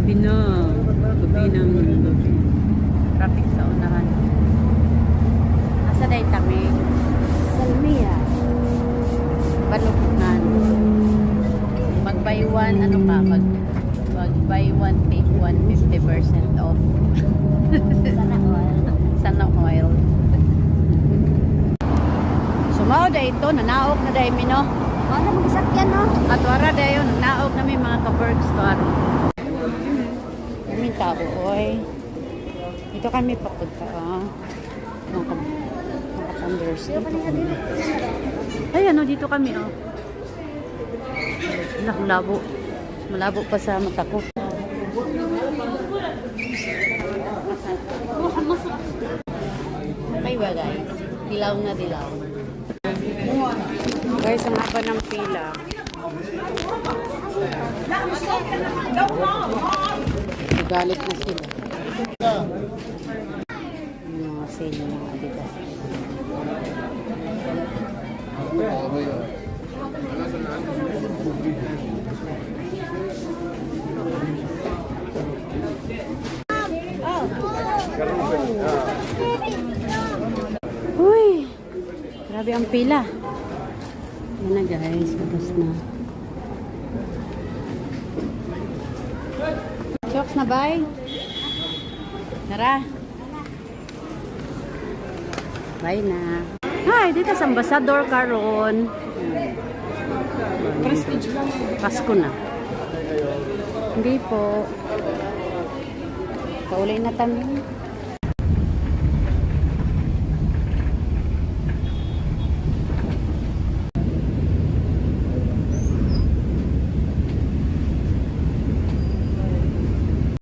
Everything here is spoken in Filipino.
Gabi na. Gabi ng gabi. Traffic sa unahan. Nasa day kami? Salmia. Balukunan. Mag buy one, ano ka? Mag buy one, take one, 50% off. Sana oil. Sana oil. Sumao da ito, nanaog na dahil mino. Ano mag-isakyan, no? At wara dahil yun, nanaog na may mga ka-Berg store. Kaming tao, oy. Dito kami papunta, ah. Mga thunders. Ay, ano, dito kami, oh. Labo. Malabo pa sa mata ko. Okay ba, guys? Dilaw na dilaw. Guys, ang haba ng pila. Galit na sila. Yung mga sale ng mga Adidas. Uy! Grabe ang pila. Yan na guys, labas na. Chokes na bye. Tara. Bye na. Hi, dito sa Ambassador karon. Prestige lang. Pasko na. Hindi po. Kaulay na kami.